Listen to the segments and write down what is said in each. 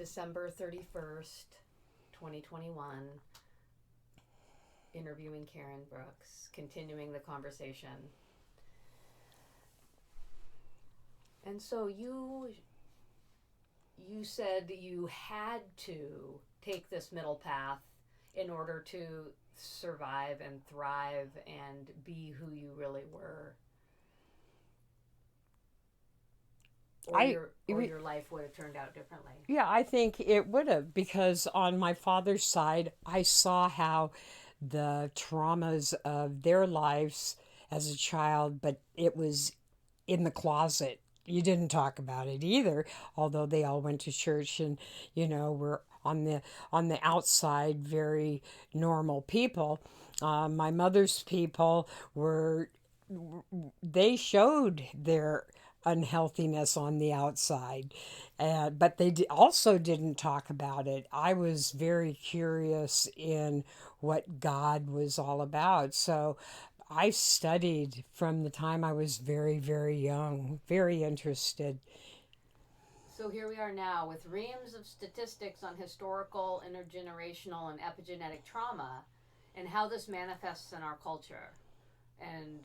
December 31st, 2021, interviewing Karen Brooks, continuing the conversation. And so you said you had to take this middle path in order to survive and thrive and be who you really were. Or your life would have turned out differently. Yeah, I think it would have, because on my father's side, I saw how the traumas of their lives as a child, but it was in the closet. You didn't talk about it either, although they all went to church and, were on the outside very normal people. My mother's people were, they showed their unhealthiness on the outside, but they also didn't talk about it. I was very curious in what God was all about, so I studied from the time I was very, very young, very interested. So here we are now with reams of statistics on historical, intergenerational, and epigenetic trauma and how this manifests in our culture, and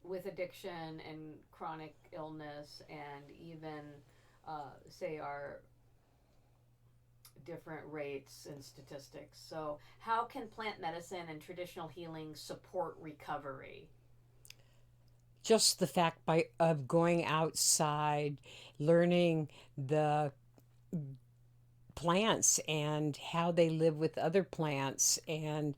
with addiction and chronic illness, and even, say, our different rates and statistics. So, how can plant medicine and traditional healing support recovery? Just the fact of going outside, learning the plants and how they live with other plants, and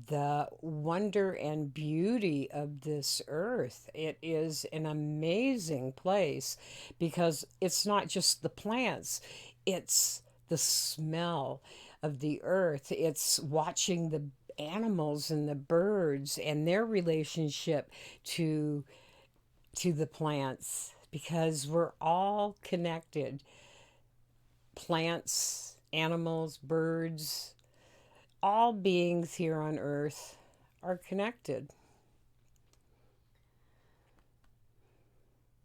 the wonder and beauty of this earth. It is an amazing place because it's not just the plants, it's the smell of the earth. It's watching the animals and the birds and their relationship to the plants, because we're all connected. Plants, animals, birds, all beings here on earth are connected.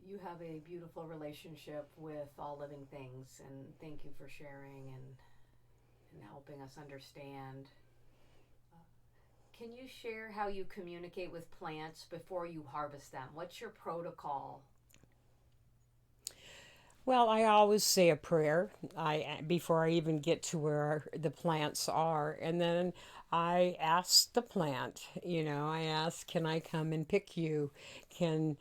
You have a beautiful relationship with all living things, and thank you for sharing and helping us understand. Can you share how you communicate with plants before you harvest them? What's your protocol? Well, I always say a prayer before I even get to where the plants are, and then I ask the plant. I ask, "Can I come and pick you? Can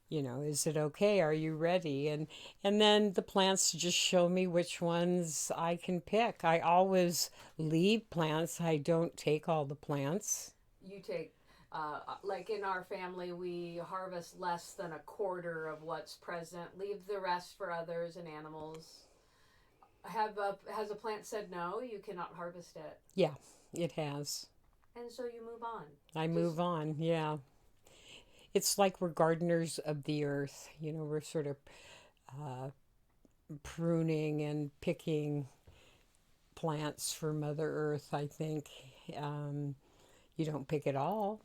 is it okay? Are you ready?" And then the plants just show me which ones I can pick. I always leave plants. I don't take all the plants. You take, like in our family, we harvest less than a quarter of what's present, leave the rest for others and animals. Has a plant said no, you cannot harvest it? Yeah, it has. And so you move on. I Just move on. Yeah. It's like we're gardeners of the earth. We're sort of uh, pruning and picking plants for Mother Earth, I think. You don't pick it all,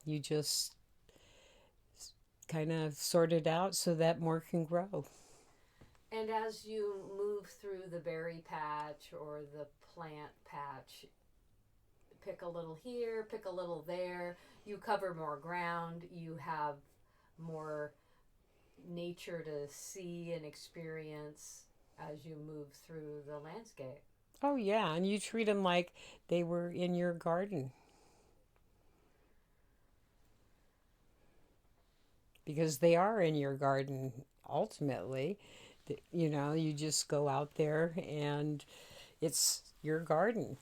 you just kind of sort it out so that more can grow. And as you move through the berry patch or the plant patch, pick a little here, pick a little there, you cover more ground, you have more nature to see and experience as you move through the landscape. Oh, yeah, and you treat them like they were in your garden, because they are in your garden ultimately. You just go out there and it's your garden.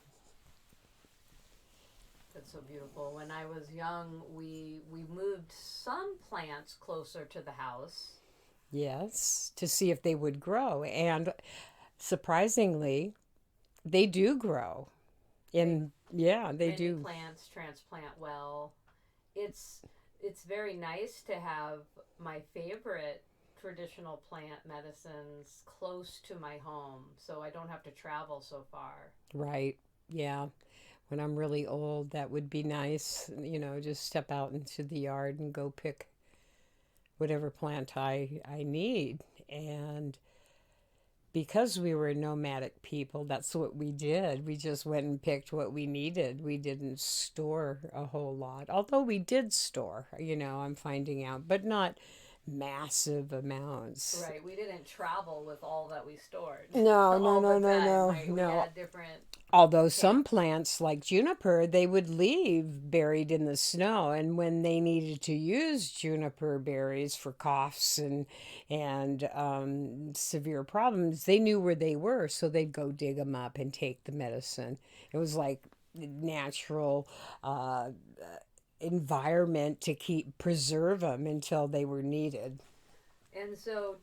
That's so beautiful. When I was young, we moved some plants closer to the house. Yes, to see if they would grow. And surprisingly, they do grow. They Yeah, they Many do. plants transplant well. It's it's very nice to have my favorite traditional plant medicines close to my home so I don't have to travel so far. Right. Yeah. When I'm really old, that would be nice. Just step out into the yard and go pick whatever plant I need. And because we were nomadic people, that's what we did. We just went and picked what we needed. We didn't store a whole lot. Although we did store, I'm finding out, but not massive amounts. Right. We didn't travel with all that we stored No, no, all no, the no, time, no, right? We no. had different Although some camps. plants like juniper, they would leave buried in the snow, and when they needed to use juniper berries for coughs and severe problems, they knew where they were, so they'd go dig them up and take the medicine. It was like natural uh, environment to keep preserve them until they were needed. And so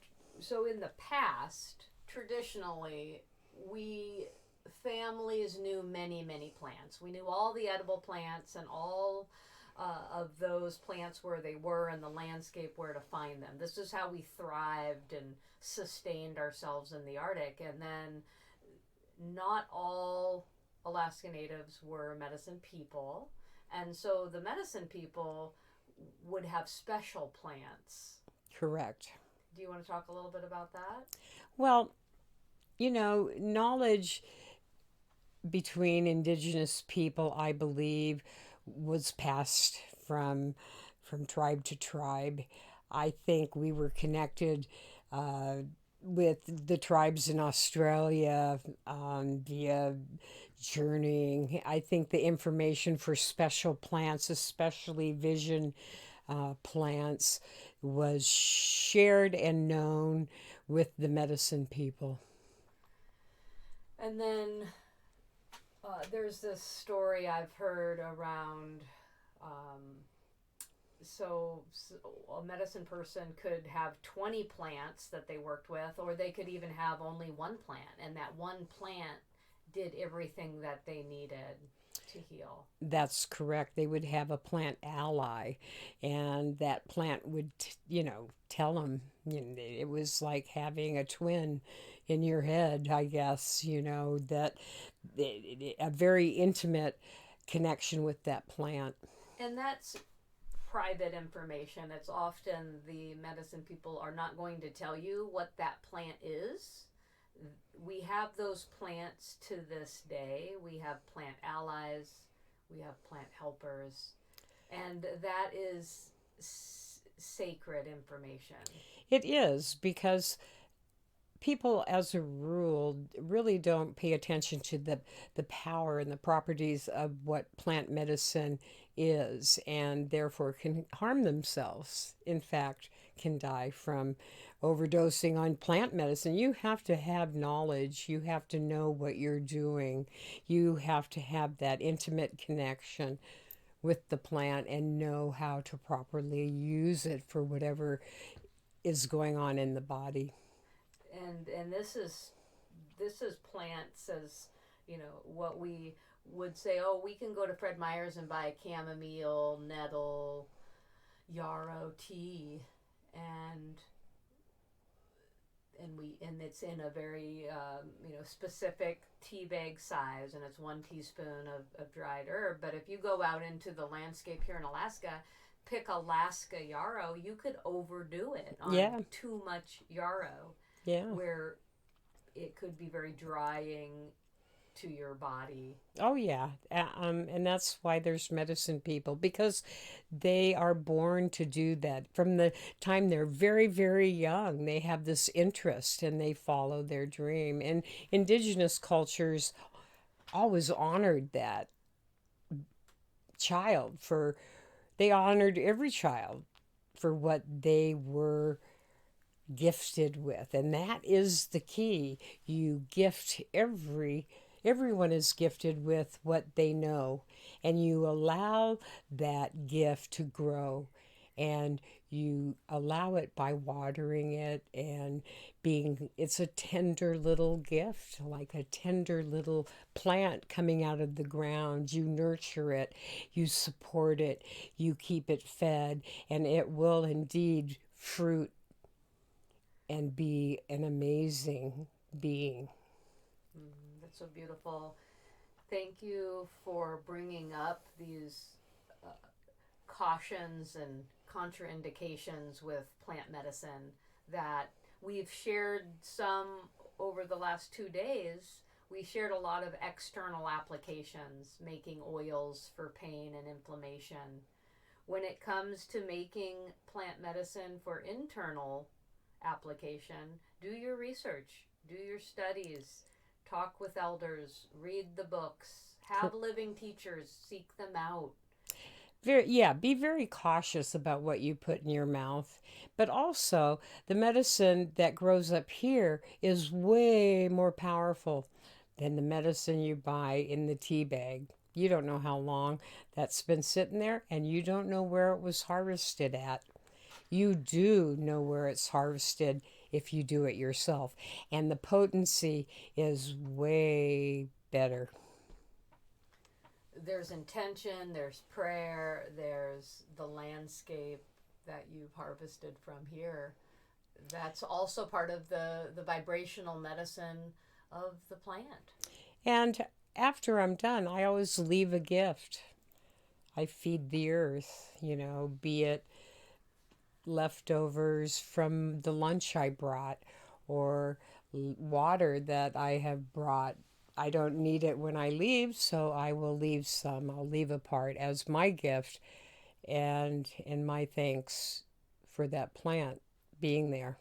in the past, traditionally, we families knew many plants. We knew all the edible plants and all of those plants where they were in the landscape, where to find them. This is how we thrived and sustained ourselves in the Arctic. And then not all Alaska Natives were medicine people. And so the medicine people would have special plants. Correct. Do you want to talk a little bit about that? Well, knowledge between indigenous people, I believe, was passed from tribe to tribe. I think we were connected uh, with the tribes in Australia via journeying. I think the information for special plants, especially vision plants, was shared and known with the medicine people. And then there's this story I've heard around. Um, so a medicine person could have 20 plants that they worked with, or they could even have only one plant, and that one plant did everything that they needed to heal. That's correct. They would have a plant ally, and that plant would, tell them. It was like having a twin in your head, I guess, that a very intimate connection with that plant. And that's private information. It's often the medicine people are not going to tell you what that plant is. We have those plants to this day. We have plant allies, we have plant helpers, and that is sacred information. It is because people, as a rule, really don't pay attention to the power and the properties of what plant medicine is, and therefore can harm themselves. In fact, can die from overdosing on plant medicine. You have to have knowledge, you have to know what you're doing, you have to have that intimate connection with the plant and know how to properly use it for whatever is going on in the body. And this is plants as what we would say, oh, we can go to Fred Meyer's and buy chamomile, nettle, yarrow tea, and and it's in a very specific tea bag size, and it's 1 teaspoon of dried herb. But if you go out into the landscape here in Alaska, pick Alaska yarrow, you could overdo it on Yeah, too much yarrow, yeah. where it could be very drying to your body. Oh, yeah. And that's why there's medicine people, because they are born to do that. From the time they're very, very young, they have this interest and they follow their dream. And indigenous cultures always honored that child for, they honored every child for what they were gifted with. And that is the key. You gift everyone is gifted with what they know, and you allow that gift to grow, and you allow it by watering it and being, it's a tender little gift, like a tender little plant coming out of the ground. You nurture it, you support it, you keep it fed, and it will indeed fruit and be an amazing being. That's so beautiful. Thank you for bringing up these uh, cautions and contraindications with plant medicine that we've shared some over the last 2 days, we shared a lot of external applications, making oils for pain and inflammation. When it comes to making plant medicine for internal application, do your research, do your studies, talk with elders, read the books, have living teachers, seek them out. Be very cautious about what you put in your mouth. But also, the medicine that grows up here is way more powerful than the medicine you buy in the tea bag. You don't know how long that's been sitting there, and you don't know where it was harvested at. You do know where it's harvested if you do it yourself, and the potency is way better. There's intention, there's prayer, there's the landscape that you've harvested from here. That's also part of the vibrational medicine of the plant. And after I'm done, I always leave a gift. I feed the earth, be it leftovers from the lunch I brought or water that I have brought. I don't need it when I leave, so I will leave some. I'll leave a part as my gift and in my thanks for that plant being there.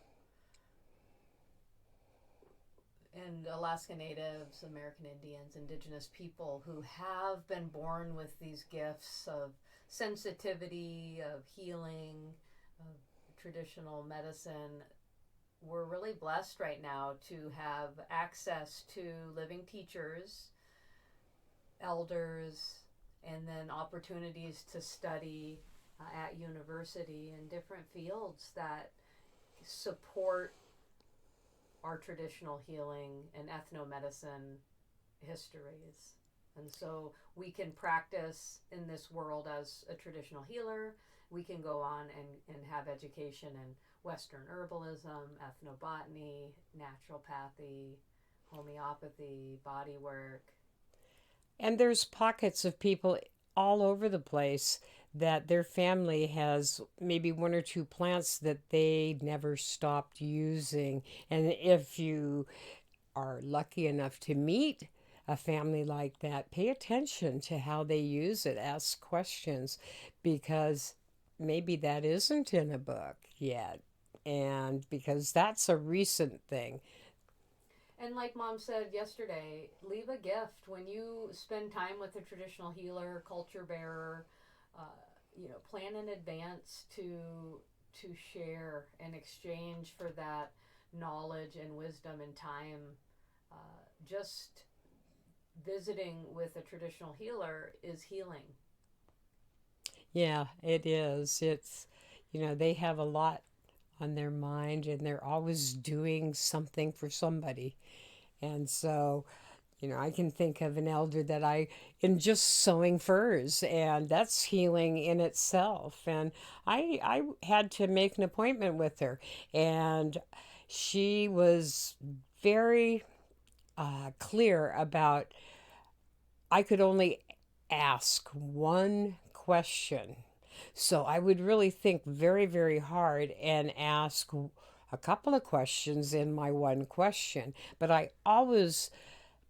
And Alaska Natives, American Indians, Indigenous people who have been born with these gifts of sensitivity, of healing, of traditional medicine, we're really blessed right now to have access to living teachers, elders, and then opportunities to study at university in different fields that support our traditional healing and ethnomedicine histories. And so we can practice in this world as a traditional healer. We can go on and have education in Western herbalism, ethnobotany, naturopathy, homeopathy, body work. And there's pockets of people all over the place that their family has maybe one or two plants that they never stopped using. And if you are lucky enough to meet a family like that, pay attention to how they use it. Ask questions because maybe that isn't in a book yet. And because that's a recent thing. And like Mom said yesterday, leave a gift. When you spend time with a traditional healer, culture bearer, plan in advance to share and exchange for that knowledge and wisdom and time. Just visiting with a traditional healer is healing. Yeah, it is. They have a lot on their mind and they're always doing something for somebody. And so, I can think of an elder that in just sewing furs, and that's healing in itself. And I had to make an appointment with her, and she was very clear about I could only ask one question. So I would really think very, very hard and ask a couple of questions in my one question. But I always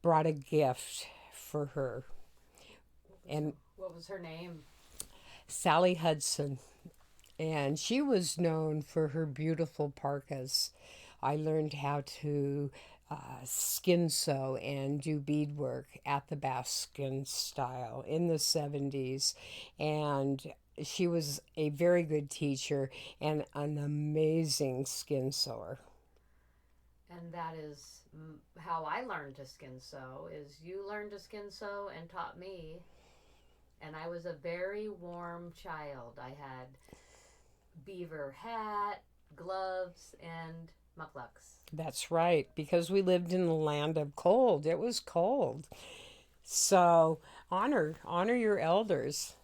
brought a gift for her. And what was her name? Sally Hudson. And she was known for her beautiful parkas. I learned how to skin sew and do beadwork at the Baskin style in the 70s. And she was a very good teacher and an amazing skin sewer. And that is how I learned to skin sew, is you learned to skin sew and taught me. And I was a very warm child. I had beaver hat, gloves, and mucklucks. That's right, because we lived in the land of cold. It was cold. So honor your elders.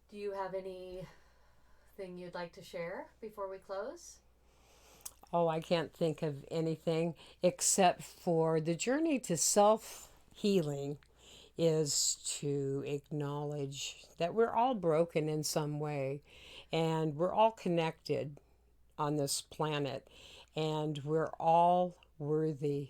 Do you have anything you'd like to share before we close? Oh, I can't think of anything except for the journey to self-healing is to acknowledge that we're all broken in some way and we're all connected on this planet, and we're all worthy